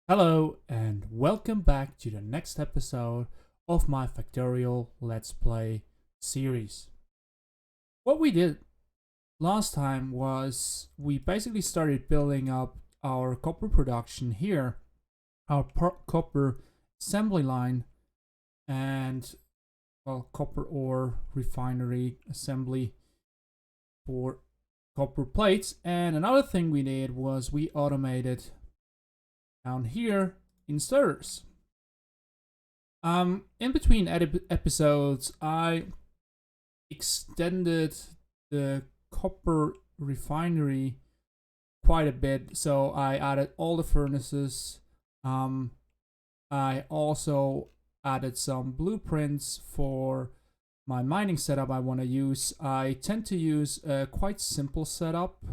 Hello and welcome back to the next episode of my Factorio Let's Play series. What we did last time was we basically started building up our copper production here, our copper assembly line, and copper ore refinery assembly for copper plates. And another thing we did was we automated down here in stirrers. In between episodes, I extended the copper refinery quite a bit. So I added all the furnaces. I also added some blueprints for my mining setup I want to use. I tend to use a quite simple setup,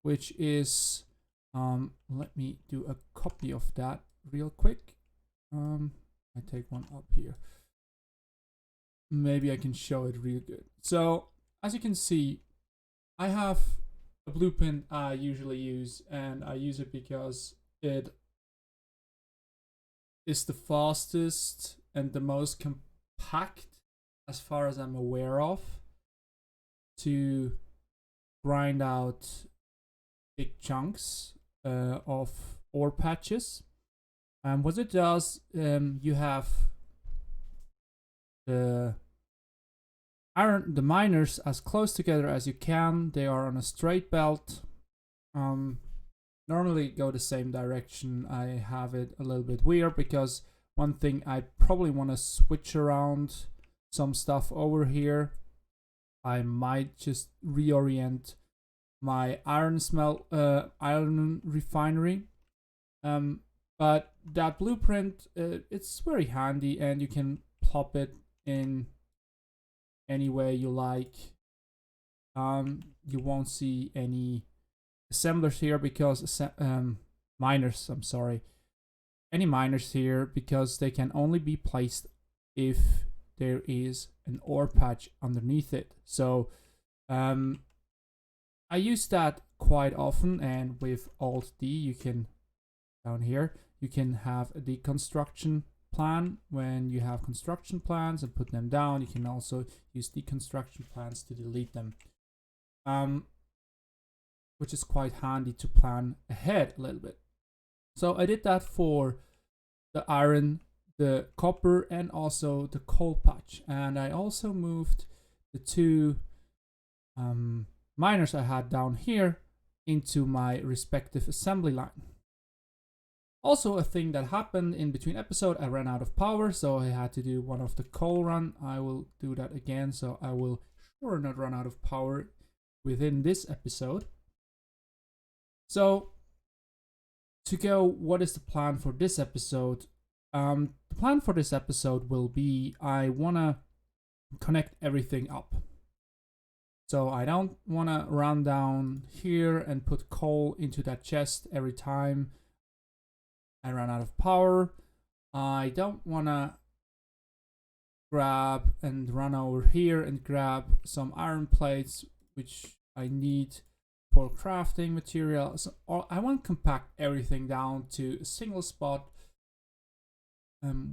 which is let me do a copy of that real quick. I take one up here. Maybe I can show it real good. So as you can see, I have a blueprint I usually use, and I use it because it is the fastest and the most compact, as far as I'm aware of, to grind out big chunks of ore patches. And what it does, you have the miners as close together as you can. They are on a straight belt. Normally go the same direction. I have it a little bit weird because one thing I probably want to switch around some stuff over here. I might just reorient my iron refinery. But that blueprint, it's very handy, and you can plop it in any way you like. You won't see any assemblers here because miners, I'm sorry, any miners here, because they can only be placed if there is an ore patch underneath it. So I use that quite often, and with Alt D you can, down here, you can have a deconstruction plan. When you have construction plans and put them down, you can also use deconstruction plans to delete them, which is quite handy to plan ahead a little bit. So I did that for the iron, the copper, and also the coal patch. And I also moved the two miners I had down here into my respective assembly line. Also, a thing that happened in between episode, I ran out of power, so I had to do one of the coal run. I will do that again, so I will sure not run out of power within this episode. So to go, what is the plan for this episode? The plan for this episode will be, I want to connect everything up. So I don't want to run down here and put coal into that chest every time I run out of power. I don't want to grab and run over here and grab some iron plates, which I need for crafting material. So I want to compact everything down to a single spot,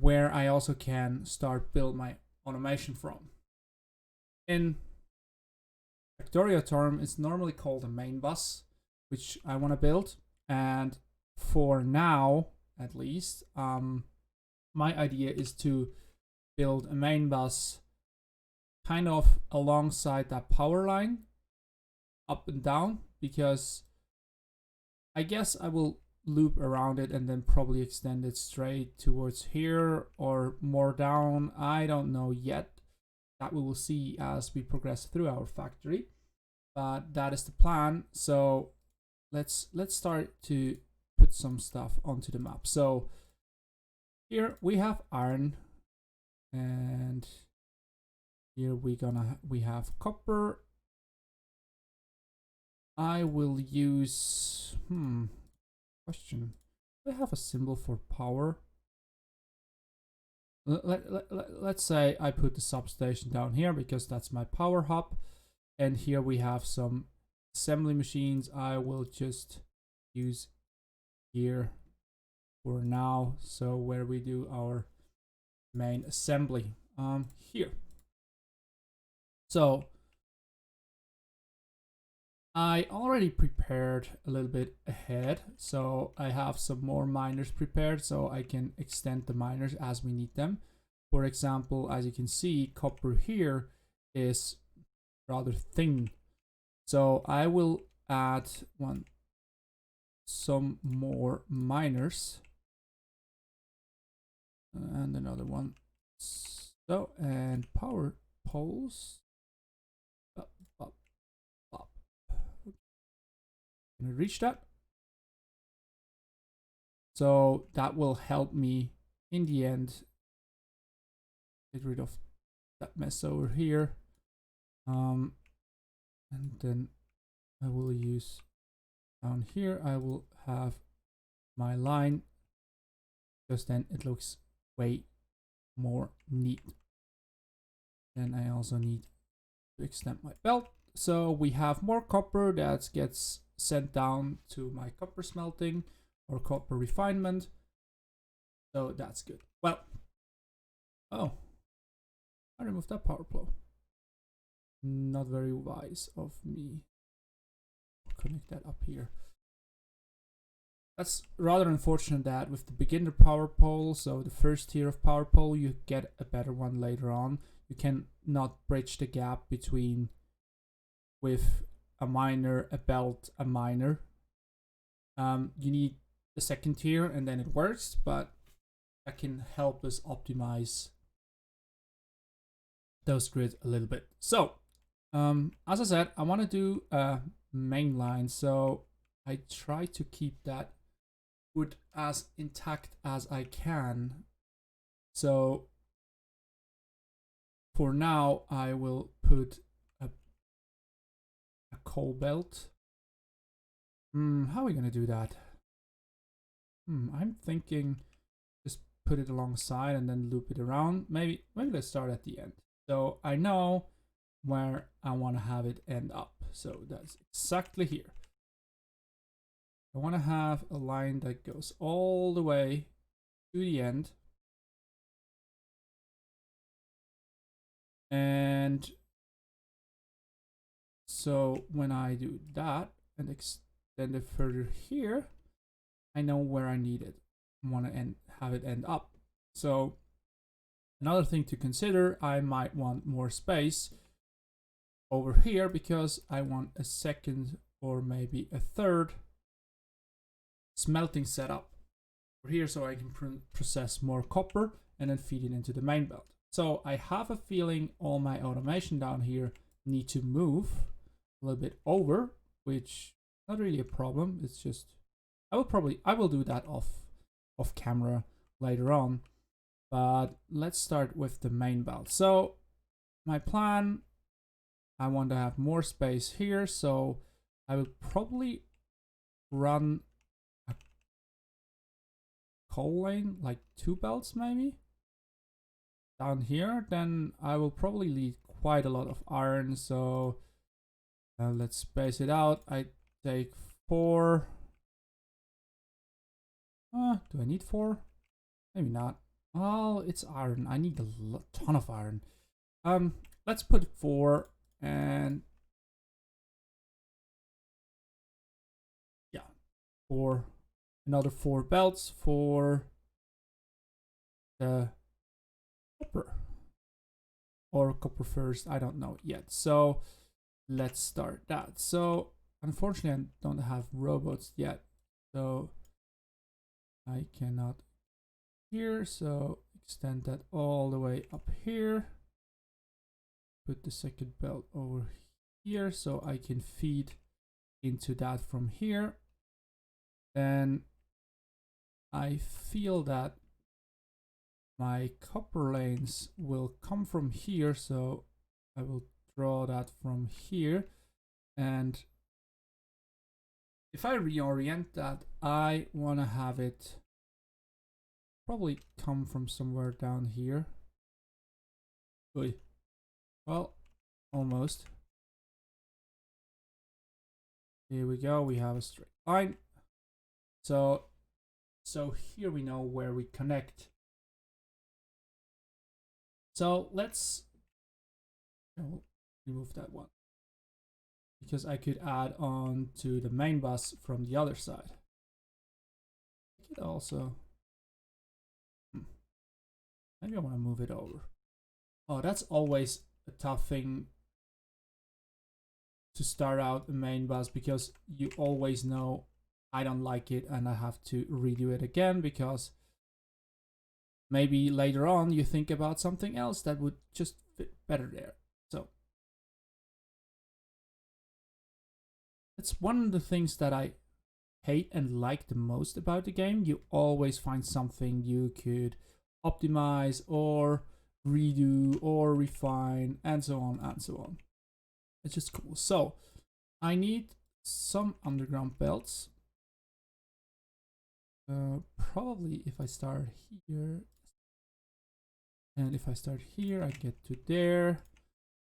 where I also can start build my automation from. In Factorio term, it's normally called a main bus, which I want to build. And for now, at least, my idea is to build a main bus kind of alongside that power line, up and down, because I guess I will loop around it and then probably extend it straight towards here or more down. I don't know yet. That we will see as we progress through our factory, but that is the plan. So let's start to put some stuff onto the map. So here we have iron, and here we have copper. I will use question. Do I have a symbol for power? Let's say I put the substation down here because that's my power hub, and here we have some assembly machines. I will just use here for now. So where we do our main assembly, here. So I already prepared a little bit ahead, so I have some more miners prepared so I can extend the miners as we need them. For example, as you can see, copper here is rather thin, so I will add some more miners and another one. So, and power poles. Can I reach that? So that will help me in the end get rid of that mess over here. And then I will use down here, I will have my line, because then it looks way more neat. Then I also need to extend my belt. So we have more copper that gets sent down to my copper smelting or copper refinement. So that's good. Well, oh, I removed that power pole. Not very wise of me. Connect that up here. That's rather unfortunate that with the beginner power pole, so the first tier of power pole, you get a better one later on. You can not bridge the gap between with a miner, a belt, a miner. You need the second tier and then it works, but that can help us optimize those grids a little bit. So, as I said, I want to do a main line, so I try to keep that wood as intact as I can. So for now, I will put a coal belt. How are we gonna do that? I'm thinking just put it alongside and then loop it around. Maybe let's start at the end. So I know where I want to have it end up. So that's exactly here. I want to have a line that goes all the way to the end. And so when I do that and extend it further here, I know where I need it. I want to have it end up. So another thing to consider, I might want more space over here because I want a second or maybe a third smelting setup over here so I can process more copper and then feed it into the main belt. So I have a feeling all my automation down here need to move a little bit over, which is not really a problem. It's just I will do that off camera later on. But let's start with the main belt. So my plan, I want to have more space here, so I will probably run a coal lane, like 2 belts maybe down here. Then I will probably need quite a lot of iron, so let's space it out. I take 4. Do I need 4? Maybe not. Well, it's iron. I need a ton of iron. Let's put 4 and yeah, 4. Another 4 belts for the copper or copper first. I don't know yet. So let's start that. So unfortunately, I don't have robots yet, so I cannot here. So extend that all the way up here. Put the second belt over here so I can feed into that from here. Then I feel that my copper lanes will come from here, so I will draw that from here. And if I reorient that, I want to have it probably come from somewhere down here. Oy. Well, almost. Here we go. We have a straight line. So So here we know where we connect. So let's remove that one, because I could add on to the main bus from the other side. I could also, maybe I want to move it over. Oh, that's always a tough thing to start out a main bus, because you always know I don't like it and I have to redo it again, because maybe later on you think about something else that would just fit better there. So that's one of the things that I hate and like the most about the game. You always find something you could optimize or redo or refine, and so on and so on. It's just cool. So I need some underground belts. Probably if I start here, and if I start here, I get to there.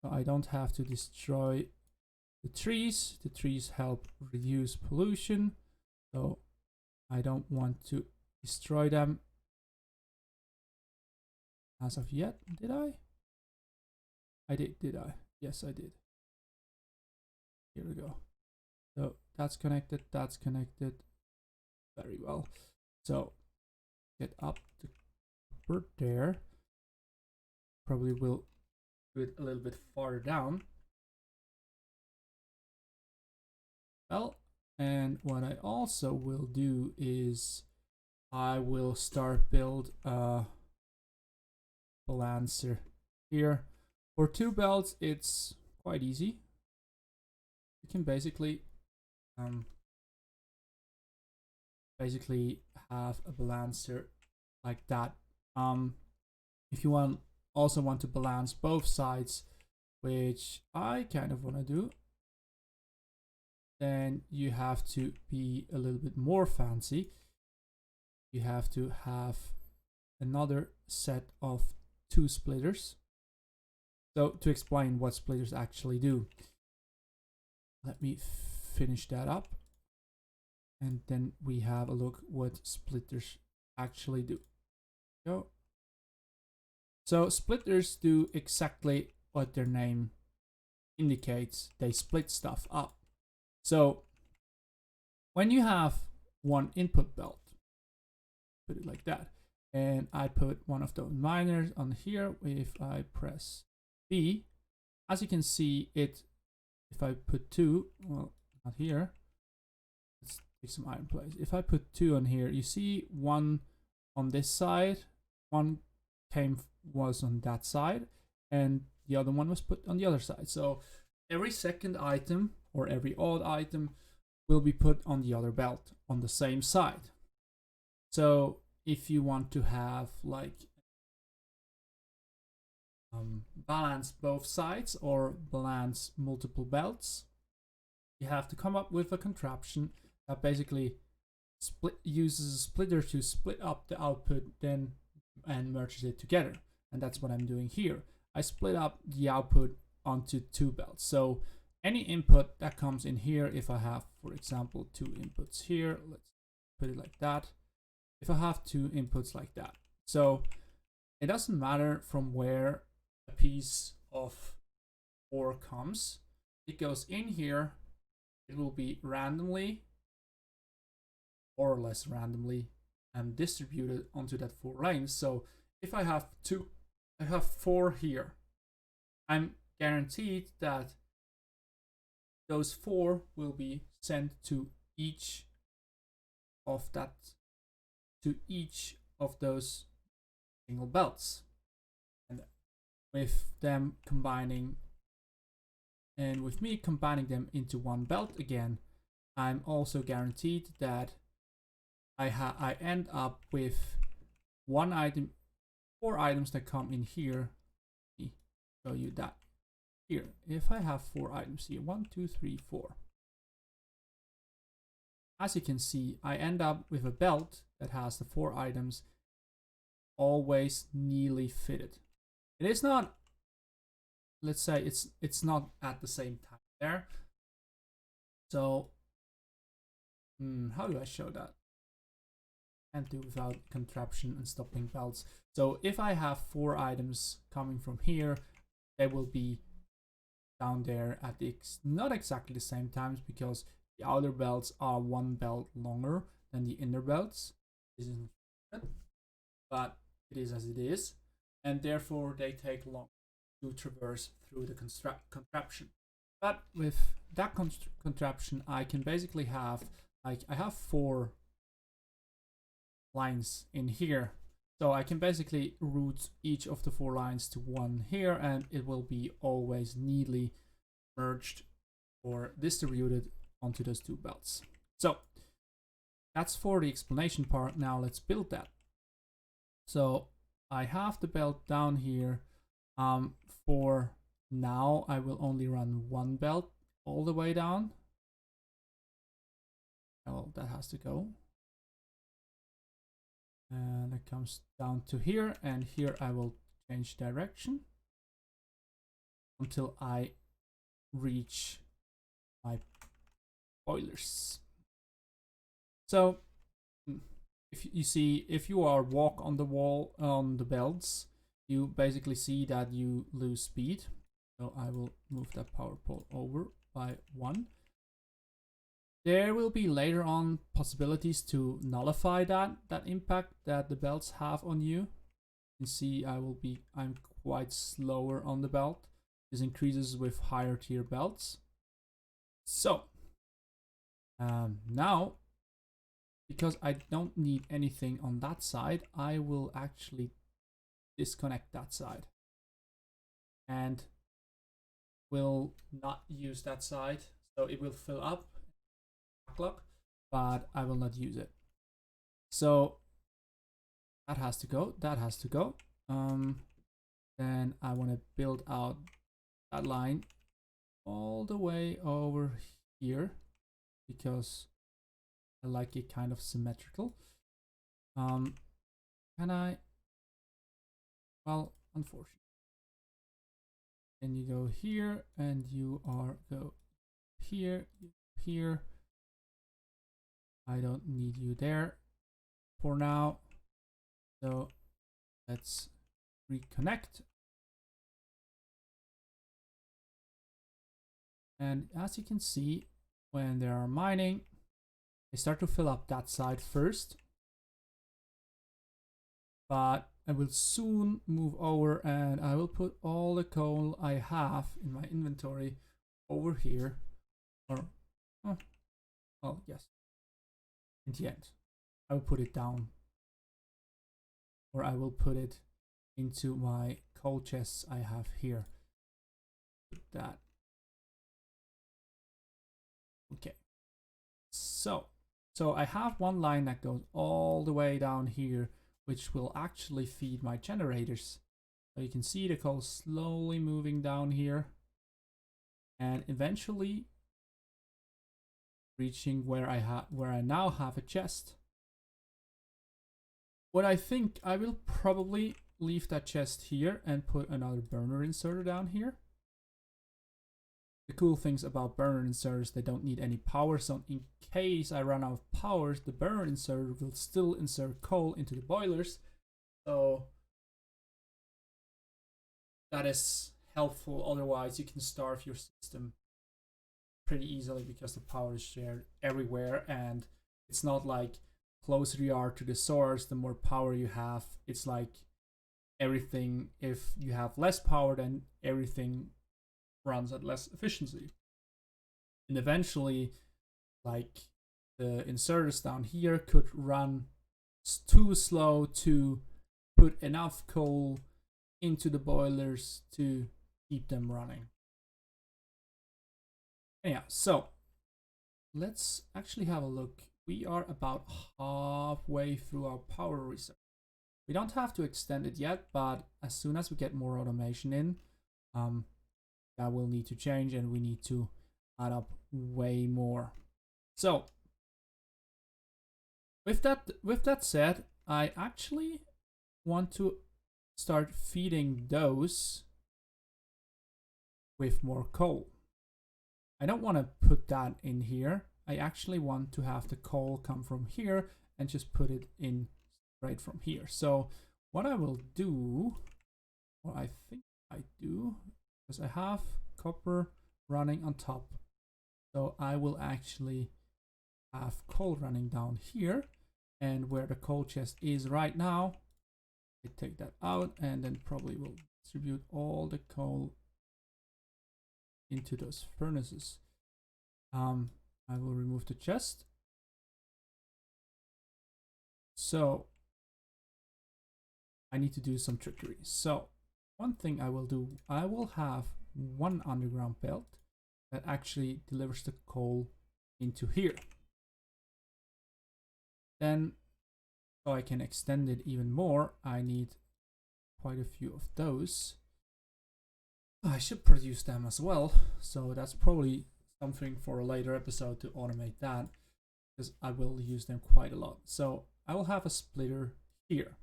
So I don't have to destroy the trees. The trees help reduce pollution, so I don't want to destroy them as of yet. Did I? I did I? Yes, I did. Here we go. So that's connected, that's connected. Very well. So get up to bird there. Probably will do it a little bit farther down. Well, and what I also will do is I will start build a balancer here. For 2 belts, it's quite easy. You can basically have a balancer like that. If you also want to balance both sides, which I kind of want to do, then you have to be a little bit more fancy. You have to have another set of 2 splitters. So to explain what splitters actually do, let me finish that up, and then we have a look what splitters actually do. So splitters do exactly what their name indicates. They split stuff up. So when you have one input belt, put it like that, and I put one of those miners on here. If I press B, as you can see, if I put 2, well, not here, let's take some iron plates. If I put 2 on here, you see one on this side, one was on that side, and the other one was put on the other side. So every second item or every odd item will be put on the other belt on the same side. So if you want to have like balance both sides or balance multiple belts, you have to come up with a contraption that basically uses a splitter to split up the output then and merges it together. And that's what I'm doing here. I split up the output onto 2 belts. So any input that comes in here, if I have, for example, 2 inputs here, let's put it like that. If I have 2 inputs like that, so it doesn't matter from where a piece of ore comes. It goes in here. It will be randomly, or less randomly, distributed onto that 4 lanes. So if I have 4 here, I'm guaranteed that those 4 will be sent to each of those single belts, and with them combining, and with me combining them into one belt again, I'm also guaranteed that I end up with 4 items that come in here. Let me show you that here. If I have 4 items here, 1, 2, 3, 4. As you can see, I end up with a belt that has the 4 items always neatly fitted. It is not, let's say it's not at the same time there. So how do I show that? can't do without contraption and stopping belts. So if I have 4 items coming from here, they will be down there at the not exactly the same times, because the outer belts are 1 belt longer than the inner belts. This isn't good, but it is as it is, and therefore they take long to traverse through the contraption. But with that contraption, I can basically have, like, I have 4 lines in here. So I can basically route each of the 4 lines to 1 here, and it will be always neatly merged or distributed onto those 2 belts. So that's for the explanation part. Now let's build that. So I have the belt down here. For now, I will only run 1 belt all the way down. Well, that has to go. And it comes down to here, and here I will change direction until I reach my boilers. So if you see, if you are walk on the wall on the belts, you basically see that you lose speed. So I will move that power pole over by 1. There will be later on possibilities to nullify that impact that the belts have on you. You can see I'm quite slower on the belt. This increases with higher tier belts. So now, because I don't need anything on that side, I will actually disconnect that side and will not use that side. So it will fill up backlog, but I will not use it. So that has to go, that has to go. Then I want to build out that line all the way over here because I like it kind of symmetrical. Can I? Well, unfortunately. And you go here, and you are go here, here. I don't need you there for now. So let's reconnect. And as you can see, when they are mining, they start to fill up that side first. But I will soon move over and I will put all the coal I have in my inventory over here. Or, oh yes. In the end, I will put it down. Or I will put it into my coal chests I have here. Put that. Okay. So I have one line that goes all the way down here, which will actually feed my generators. So you can see the coal slowly moving down here and eventually reaching where I now have a chest. What I think, I will probably leave that chest here and put another burner inserter down here. The cool things about burner inserters, they don't need any power, so in case I run out of power, the burner inserter will still insert coal into the boilers. So that is helpful, otherwise you can starve your system pretty easily because the power is shared everywhere, and it's not like closer you are to the source, the more power you have. It's like everything, if you have less power, then everything runs at less efficiency. And eventually, like, the inserters down here could run too slow to put enough coal into the boilers to keep them running. Yeah, so let's actually have a look. We are about halfway through our power reserve. We don't have to extend it yet, but as soon as we get more automation in, that will need to change, and we need to add up way more. So with that said, I actually want to start feeding those with more coal. I don't want to put that in here. I actually want to have the coal come from here and just put it in right from here. So what I will do, or I think I do, because I have copper running on top, so I will actually have coal running down here, and where the coal chest is right now, I take that out and then probably will distribute all the coal into those furnaces. I will remove the chest. So I need to do some trickery. So one thing I will do, I will have one underground belt that actually delivers the coal into here. Then, so I can extend it even more, I need quite a few of those. I should produce them as well, so that's probably something for a later episode to automate that, because I will use them quite a lot. So I will have a splitter here,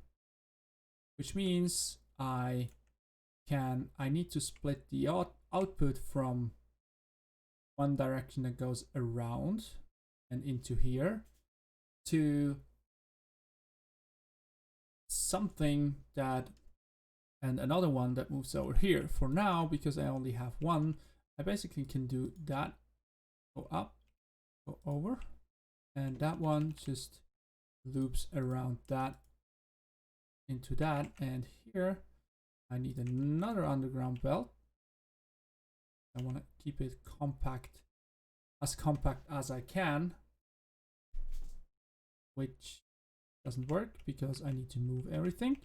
which means I need to split the output from one direction that goes around and into here to something that, and another one that moves over here. For now, because I only have one, I basically can do that, go up, go over, and that one just loops around that into that. And here I need another underground belt. I want to keep it compact as I can, which doesn't work because I need to move everything.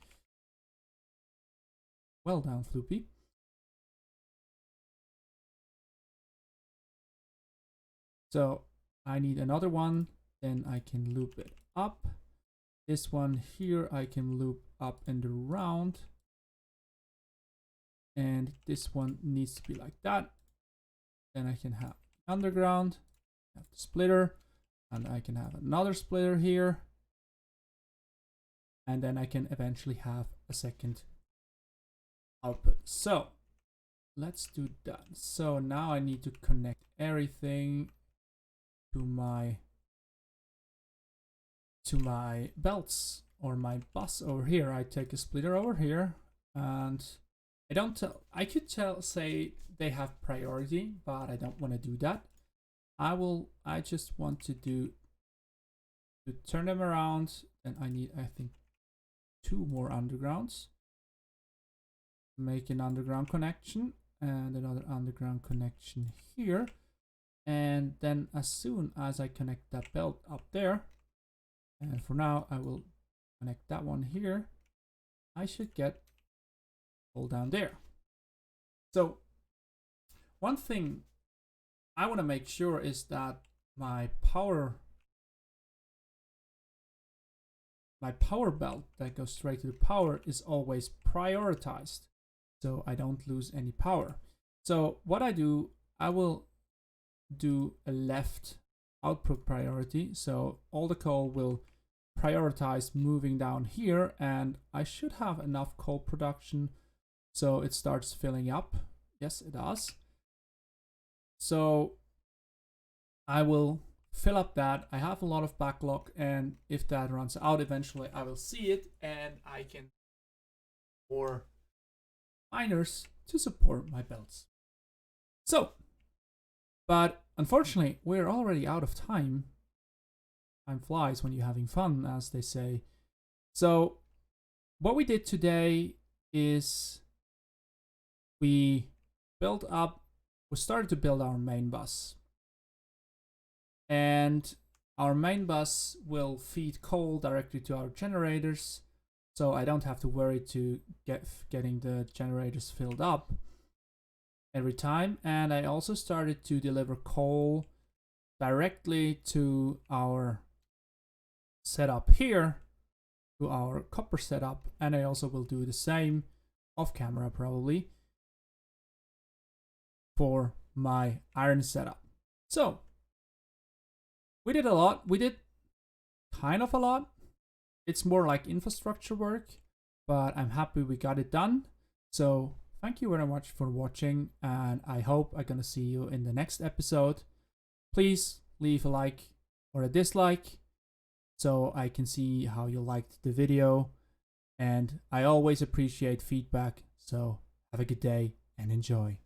Well done, Floopy. So I need another one, then I can loop it up. This one here I can loop up and around. And this one needs to be like that. Then I can have underground, have the splitter, and I can have another splitter here. And then I can eventually have a second output. So let's do that. So now I need to connect everything to my belts or my bus over here. I take a splitter over here, and I could say they have priority, but I don't want to do that. I just want to turn them around, and I need, I think, 2 more undergrounds. Make an underground connection and another underground connection here. And then as soon as I connect that belt up there, and for now I will connect that one here, I should get all down there. So one thing I want to make sure is that my power belt that goes straight to the power is always prioritized, so I don't lose any power. So what I do, I will do a left output priority, so all the coal will prioritize moving down here, and I should have enough coal production so it starts filling up. Yes, it does. So I will fill up that. I have a lot of backlog, and if that runs out eventually, I will see it, and I can more miners to support my belts. So, but unfortunately, we're already out of time. Time flies when you're having fun, as they say. So what we did today is we started to build our main bus. And our main bus will feed coal directly to our generators, so I don't have to worry to getting the generators filled up every time. And I also started to deliver coal directly to our setup here, to our copper setup, and I also will do the same off camera probably for my iron setup. So we did a lot. We did kind of a lot. It's more like infrastructure work, but I'm happy we got it done. So thank you very much for watching, and I hope I'm gonna see you in the next episode. Please leave a like or a dislike. so I can see how you liked the video. And I always appreciate feedback, so have a good day and enjoy.